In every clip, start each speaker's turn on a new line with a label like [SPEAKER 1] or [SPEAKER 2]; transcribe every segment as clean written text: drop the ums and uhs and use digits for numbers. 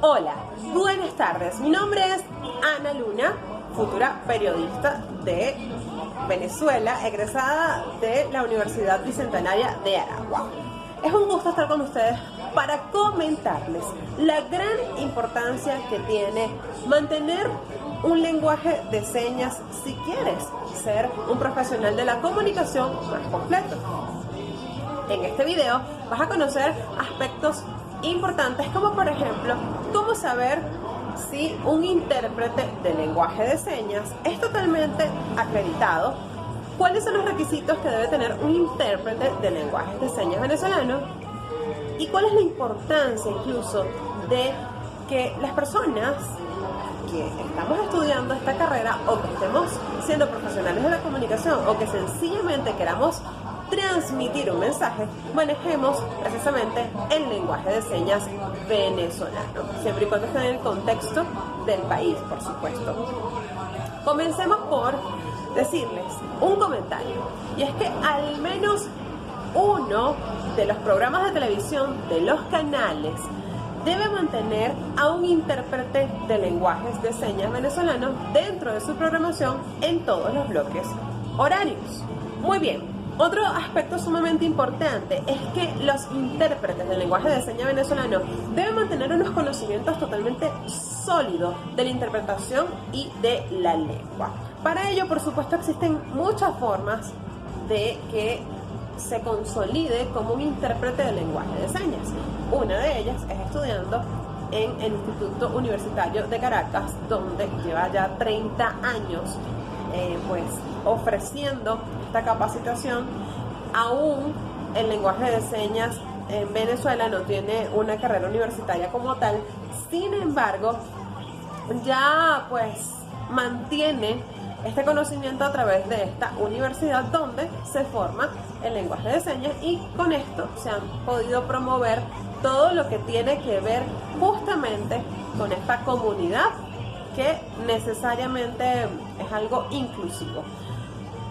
[SPEAKER 1] Hola, buenas tardes. Mi nombre es Ana Luna, futura periodista de Venezuela, egresada de la Universidad Bicentenaria de Aragua. Es un gusto estar con ustedes para comentarles la gran importancia que tiene mantener un lenguaje de señas si quieres ser un profesional de la comunicación más completo. En este video vas a conocer aspectos importantes como por ejemplo cómo saber si un intérprete de lenguaje de señas es totalmente acreditado, cuáles son los requisitos que debe tener un intérprete de lenguaje de señas venezolano y cuál es la importancia incluso de que las personas que estamos estudiando esta carrera o que estemos siendo profesionales de la comunicación o que sencillamente queramos transmitir un mensaje, manejemos precisamente el lenguaje de señas venezolano, siempre y cuando esté en el contexto del país, por supuesto. Comencemos por decirles un comentario, y es que al menos uno de los programas de televisión de los canales debe mantener a un intérprete de lenguajes de señas venezolanos dentro de su programación en todos los bloques horarios. Muy bien. Otro aspecto sumamente importante es que los intérpretes del lenguaje de señas venezolano deben mantener unos conocimientos totalmente sólidos de la interpretación y de la lengua. Para ello, por supuesto, existen muchas formas de que se consolide como un intérprete de lenguaje de señas. Una de ellas es estudiando en el Instituto Universitario de Caracas, donde lleva ya 30 años ofreciendo esta capacitación. Aún el lenguaje de señas en Venezuela no tiene una carrera universitaria como tal, sin embargo ya mantiene este conocimiento a través de esta universidad donde se forma el lenguaje de señas, y con esto se han podido promover todo lo que tiene que ver justamente con esta comunidad que necesariamente es algo inclusivo.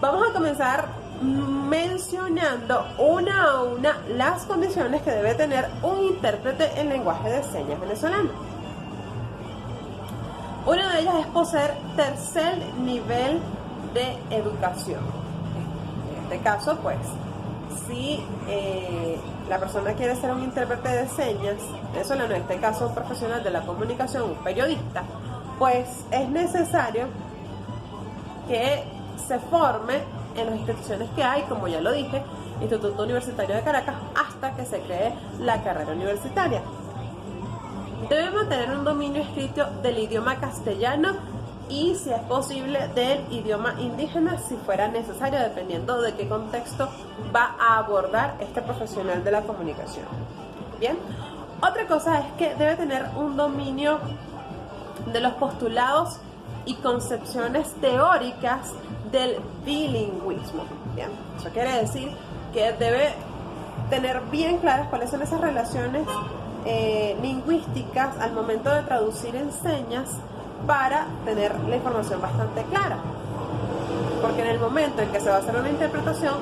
[SPEAKER 1] Vamos a comenzar mencionando una a una las condiciones que debe tener un intérprete en lenguaje de señas venezolano. Una de ellas es poseer tercer nivel de educación. En este caso, si la persona quiere ser un intérprete de señas venezolano, en este caso un profesional de la comunicación, un periodista, es necesario que se forme en las instituciones que hay, como ya lo dije, Instituto Universitario de Caracas, hasta que se cree la carrera universitaria. Debe mantener un dominio escrito del idioma castellano y, si es posible, del idioma indígena, si fuera necesario, dependiendo de qué contexto va a abordar este profesional de la comunicación. Bien, otra cosa es que debe tener un dominio de los postulados y concepciones teóricas del bilingüismo. Bien, eso quiere decir que debe tener bien claras cuáles son esas relaciones lingüísticas al momento de traducir en señas para tener la información bastante clara. Porque en el momento en que se va a hacer una interpretación,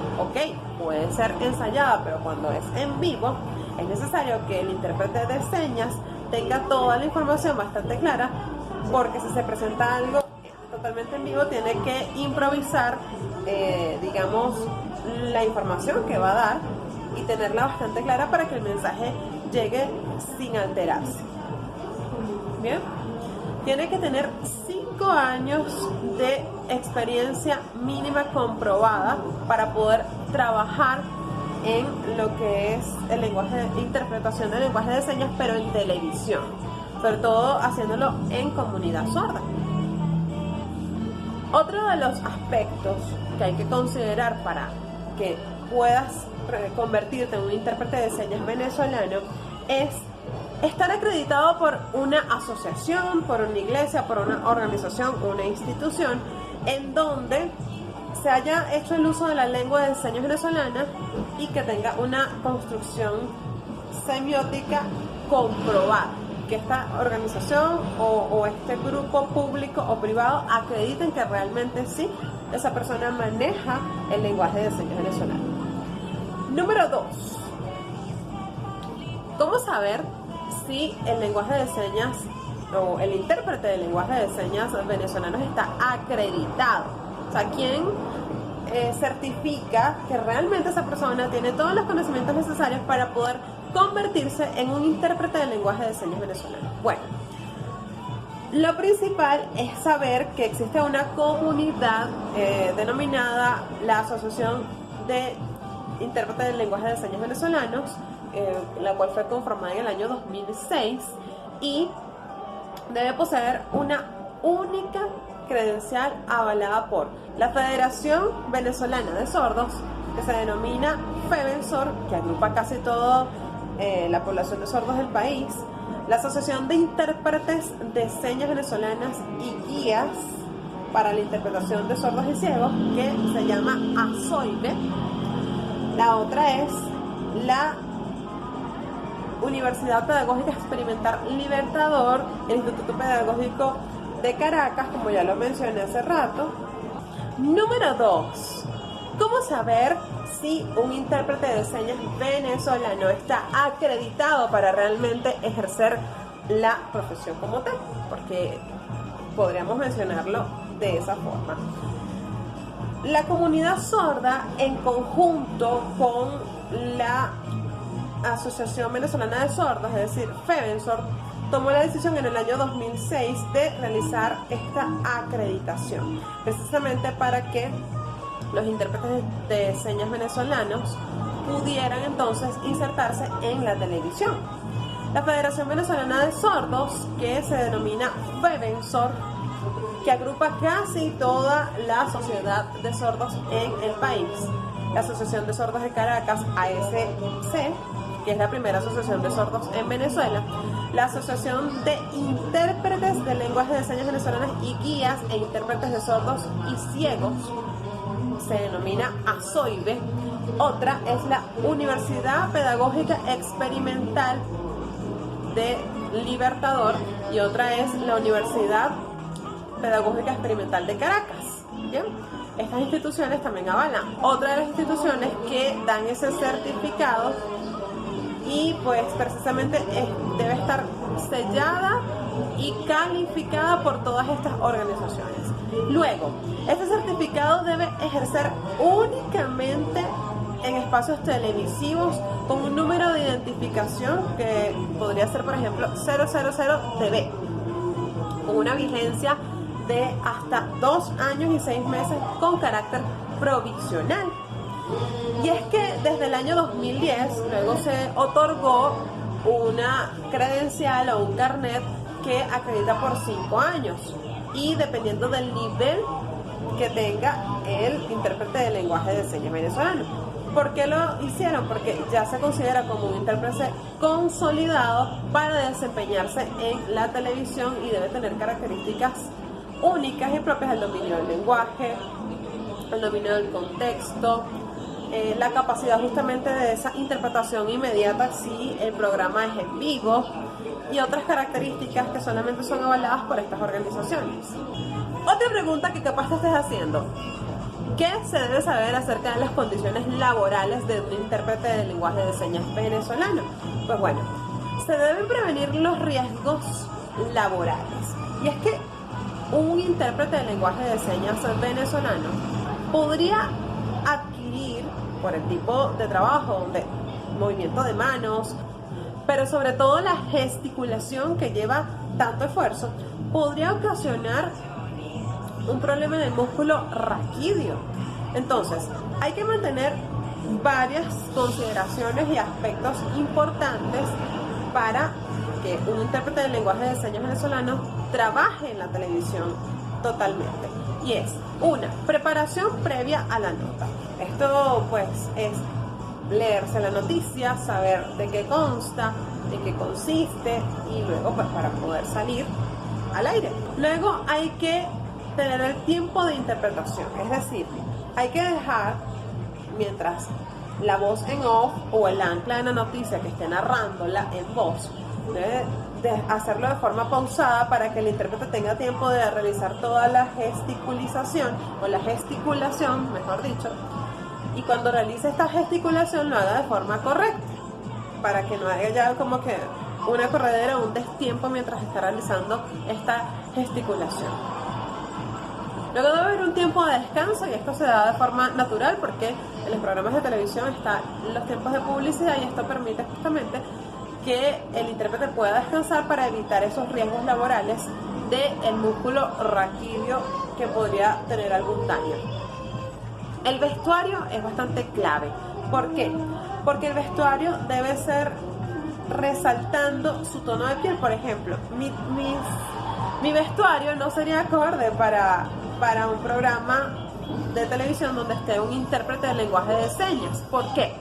[SPEAKER 1] puede ser ensayada, pero cuando es en vivo, es necesario que el intérprete de señas tenga toda la información bastante clara, porque si se presenta algo totalmente en vivo, tiene que improvisar, la información que va a dar y tenerla bastante clara para que el mensaje llegue sin alterarse. Bien, tiene que tener 5 años de experiencia mínima comprobada para poder trabajar en lo que es el lenguaje de interpretación del lenguaje de señas, pero en televisión, sobre todo haciéndolo en comunidad sorda. Otro de los aspectos que hay que considerar para que puedas convertirte en un intérprete de señas venezolano es estar acreditado por una asociación, por una iglesia, por una organización, una institución en donde se haya hecho el uso de la lengua de señas venezolana y que tenga una construcción semiótica comprobada, que esta organización o este grupo público o privado acrediten que realmente sí, esa persona maneja el lenguaje de señas venezolano. Número 2. ¿Cómo saber si el lenguaje de señas o el intérprete del lenguaje de señas venezolanos está acreditado. O sea, ¿quién certifica que realmente esa persona tiene todos los conocimientos necesarios para poder convertirse en un intérprete del lenguaje de señas venezolano? Bueno, lo principal es saber que existe una comunidad denominada la Asociación de Intérpretes del Lenguaje de Señas Venezolanos, la cual fue conformada en el año 2006 y debe poseer una única credencial avalada por la Federación Venezolana de Sordos, que se denomina FEVENSOR, que agrupa casi toda la población de sordos del país, la Asociación de Intérpretes de Señas Venezolanas y Guías para la Interpretación de Sordos y Ciegos, que se llama ASOIVE. La otra es la Universidad Pedagógica Experimental Libertador, el Instituto Pedagógico de Caracas, como ya lo mencioné hace rato. Número 2. ¿Cómo saber si un intérprete de señas venezolano está acreditado para realmente ejercer la profesión como tal? Porque podríamos mencionarlo de esa forma. La comunidad sorda, en conjunto con la Asociación Venezolana de Sordos, es decir, FEVENSOR, tomó la decisión en el año 2006 de realizar esta acreditación, precisamente para que los intérpretes de señas venezolanos pudieran entonces insertarse en la televisión. La Federación Venezolana de Sordos, que se denomina FEVENSOR, que agrupa casi toda la sociedad de sordos en el país. La Asociación de Sordos de Caracas, ASC, que es la primera asociación de sordos en Venezuela. La Asociación de Intérpretes de Lenguaje de Señas Venezolanas y Guías e Intérpretes de Sordos y Ciegos, se denomina ASOIVE. Otra es la Universidad Pedagógica Experimental de Libertador y otra es la Universidad Pedagógica Experimental de Caracas. ¿Bien? Estas instituciones también avalan. Otra de las instituciones que dan ese certificado y pues precisamente debe estar sellada y calificada por todas estas organizaciones. Luego, este certificado debe ejercer únicamente en espacios televisivos con un número de identificación que podría ser, por ejemplo, 000TV, con una vigencia de hasta 2 años y 6 meses con carácter provisional. Y es que desde el año 2010 luego se otorgó una credencial o un carnet que acredita por 5 años y dependiendo del nivel que tenga el intérprete de lenguaje de señas venezolano. ¿Por qué lo hicieron? Porque ya se considera como un intérprete consolidado para desempeñarse en la televisión y debe tener características únicas y propias del dominio del lenguaje, el dominio del contexto, la capacidad justamente de esa interpretación inmediata si el programa es en vivo y otras características que solamente son avaladas por estas organizaciones. Otra pregunta que capaz te estés haciendo: ¿qué se debe saber acerca de las condiciones laborales de un intérprete de lenguaje de señas venezolano? Pues bueno, se deben prevenir los riesgos laborales. Y es que un intérprete de lenguaje de señas venezolano podría adquirir, por el tipo de trabajo, donde movimiento de manos, pero sobre todo la gesticulación que lleva tanto esfuerzo, podría ocasionar un problema en el músculo raquídeo. Entonces, hay que mantener varias consideraciones y aspectos importantes para que un intérprete de lenguaje de señas venezolano trabaje en la televisión totalmente. Y es una preparación previa a la nota. Esto pues es leerse la noticia, saber de qué consta, de qué consiste y luego pues para poder salir al aire. Luego hay que tener el tiempo de interpretación, es decir, hay que dejar mientras la voz en off o el ancla de la noticia que esté narrándola en voz, debe de hacerlo de forma pausada para que el intérprete tenga tiempo de realizar toda la gesticulación o la gesticulación, mejor dicho, y cuando realice esta gesticulación lo haga de forma correcta, para que no haya ya como que una corredera o un destiempo mientras está realizando esta gesticulación. Luego debe haber un tiempo de descanso, y esto se da de forma natural porque en los programas de televisión están los tiempos de publicidad, y esto permite justamente que el intérprete pueda descansar para evitar esos riesgos laborales del músculo raquídeo que podría tener algún daño. El vestuario es bastante clave. ¿Por qué? Porque el vestuario debe ser resaltando su tono de piel. Por ejemplo, mi vestuario no sería acorde para un programa de televisión donde esté un intérprete de lenguaje de señas. ¿Por qué?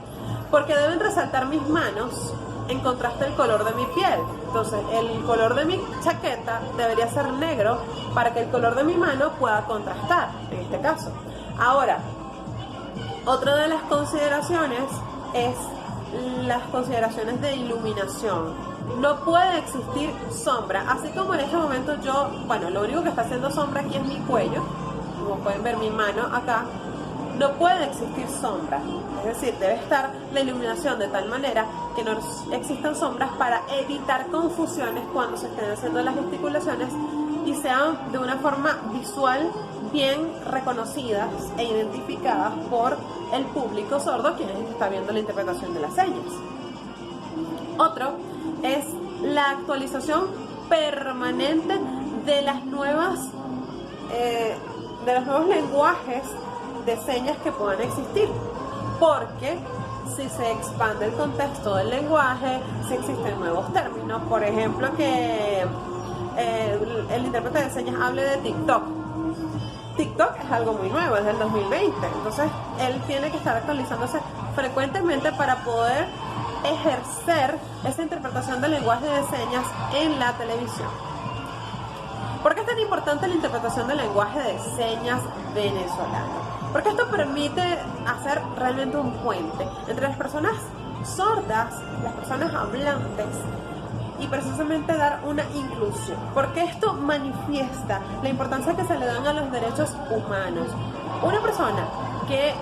[SPEAKER 1] Porque deben resaltar mis manos en contraste al color de mi piel. Entonces, el color de mi chaqueta debería ser negro para que el color de mi mano pueda contrastar, en este caso. Ahora, otra de las consideraciones es las consideraciones de iluminación. No puede existir sombra, así como en este momento lo único que está haciendo sombra aquí es mi cuello, como pueden ver mi mano acá. No puede existir sombra, es decir, debe estar la iluminación de tal manera que no existan sombras para evitar confusiones cuando se estén haciendo las gesticulaciones y sean de una forma visual bien reconocidas e identificadas por el público sordo, quien está viendo la interpretación de las señas. Otro es la actualización permanente de los nuevos lenguajes de señas que puedan existir, porque si se expande el contexto del lenguaje, si existen nuevos términos, por ejemplo que el intérprete de señas hable de TikTok. TikTok es algo muy nuevo, es del 2020, entonces él tiene que estar actualizándose frecuentemente para poder ejercer esa interpretación del lenguaje de señas en la televisión. ¿Por qué es tan importante la interpretación del lenguaje de señas venezolano? Porque esto permite hacer realmente un puente entre las personas sordas, las personas hablantes, y precisamente dar una inclusión, porque esto manifiesta la importancia que se le dan a los derechos humanos. Una persona que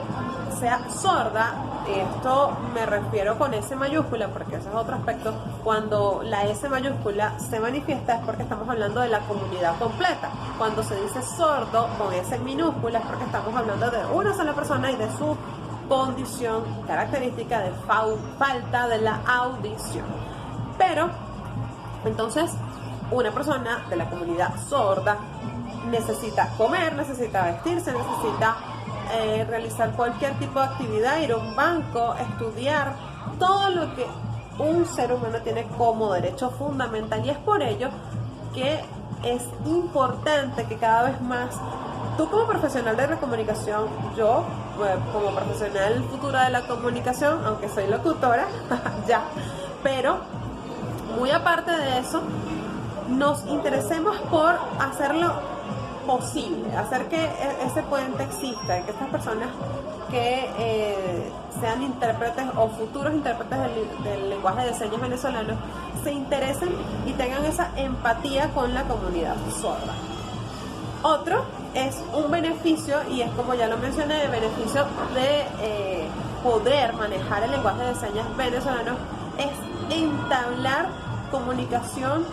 [SPEAKER 1] sea sorda, esto me refiero con S mayúscula, porque ese es otro aspecto, cuando la S mayúscula se manifiesta es porque estamos hablando de la comunidad completa. Cuando se dice sordo con S minúscula es porque estamos hablando de una sola persona y de su condición característica de falta de la audición. Pero entonces, una persona de la comunidad sorda necesita comer, necesita vestirse, necesita realizar cualquier tipo de actividad, ir a un banco, estudiar, todo lo que un ser humano tiene como derecho fundamental. Y es por ello que es importante que cada vez más tú, como profesional de la comunicación, yo como profesional futura de la comunicación, aunque soy locutora ya, pero muy aparte de eso, nos interesemos por hacerlo posible, hacer que ese puente exista, que estas personas que sean intérpretes o futuros intérpretes del lenguaje de señas venezolano se interesen y tengan esa empatía con la comunidad sorda. Otro es un beneficio, y es como ya lo mencioné, el beneficio de poder manejar el lenguaje de señas venezolano, es entablar comunicación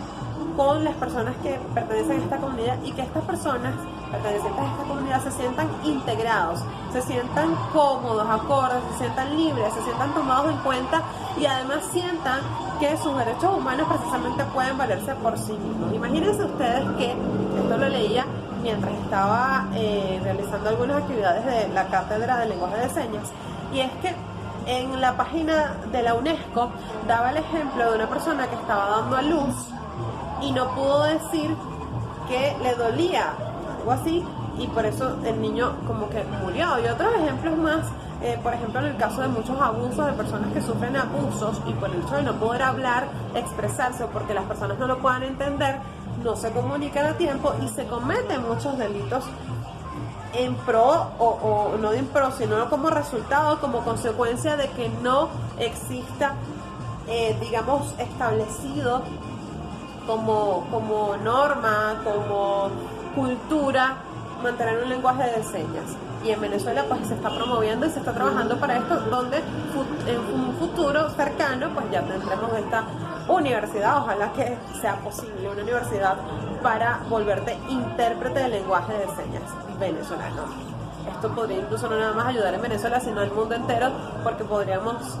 [SPEAKER 1] con las personas que pertenecen a esta comunidad, y que estas personas pertenecientes a esta comunidad se sientan integrados, se sientan cómodos, acordes, se sientan libres, se sientan tomados en cuenta, y además sientan que sus derechos humanos precisamente pueden valerse por sí mismos. Imagínense ustedes que, esto lo leía mientras estaba realizando algunas actividades de la cátedra de lenguaje de señas, y es que en la página de la UNESCO daba el ejemplo de una persona que estaba dando a luz y no pudo decir que le dolía, algo así, y por eso el niño como que murió. Y otros ejemplos más, por ejemplo en el caso de muchos abusos, de personas que sufren abusos y por el hecho de no poder hablar, expresarse, o porque las personas no lo puedan entender, no se comunican a tiempo y se cometen muchos delitos en pro, o no en pro, sino como resultado, como consecuencia de que no exista, digamos, establecido como norma, como cultura, mantener un lenguaje de señas. Y en Venezuela pues se está promoviendo y se está trabajando para esto, donde en un futuro cercano pues ya tendremos esta universidad, ojalá que sea posible una universidad para volverte intérprete del lenguaje de señas venezolano. Esto podría incluso no nada más ayudar en Venezuela, sino al mundo entero, porque podríamos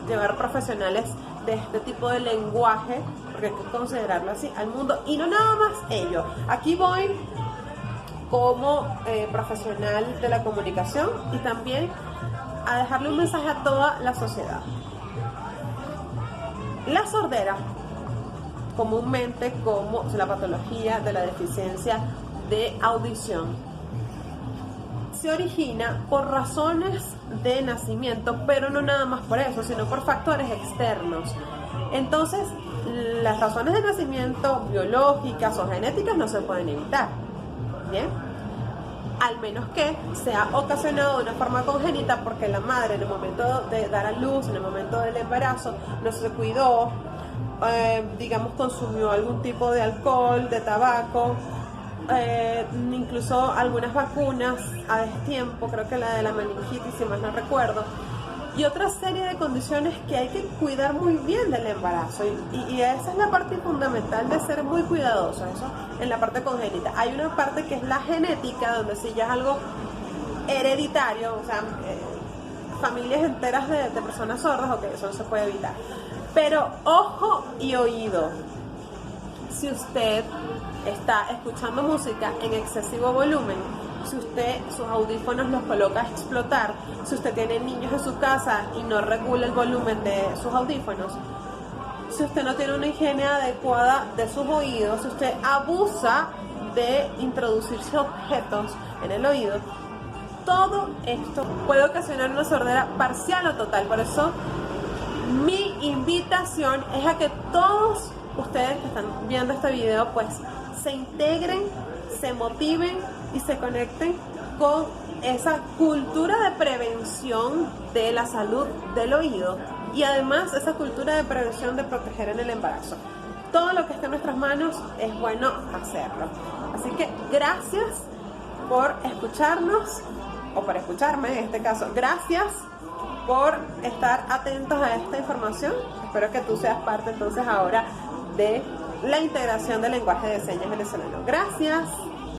[SPEAKER 1] llevar profesionales de este tipo de lenguaje, porque hay que considerarlo así, al mundo. Y no nada más ello. Aquí voy como profesional de la comunicación y también a dejarle un mensaje a toda la sociedad. La sordera, comúnmente como la patología de la deficiencia de audición, se origina por razones de nacimiento, pero no nada más por eso, sino por factores externos. Entonces, las razones de nacimiento biológicas o genéticas no se pueden evitar, ¿bien? Al menos que sea ocasionado de una forma congénita porque la madre en el momento de dar a luz, en el momento del embarazo, no se cuidó, digamos consumió algún tipo de alcohol, de tabaco, incluso algunas vacunas a destiempo, creo que la de la meningitis, si más no recuerdo, y otra serie de condiciones que hay que cuidar muy bien del embarazo, y esa es la parte fundamental de ser muy cuidadoso, eso en la parte congénita. Hay una parte que es la genética, donde sí ya es algo hereditario, o sea, familias enteras de personas sordas, ok, eso no se puede evitar, pero ojo y oído, si usted está escuchando música en excesivo volumen, si usted sus audífonos los coloca a explotar, si usted tiene niños en su casa y no regula el volumen de sus audífonos, si usted no tiene una higiene adecuada de sus oídos, si usted abusa de introducirse objetos en el oído, todo esto puede ocasionar una sordera parcial o total. Por eso mi invitación es a que todos ustedes que están viendo este video pues se integren, se motiven y se conecten con esa cultura de prevención de la salud del oído y además esa cultura de prevención de proteger en el embarazo. Todo lo que esté en nuestras manos es bueno hacerlo. Así que gracias por escucharnos, o por escucharme en este caso. Gracias por estar atentos a esta información. Espero que tú seas parte entonces ahora de la integración del lenguaje de señas venezolano. Gracias.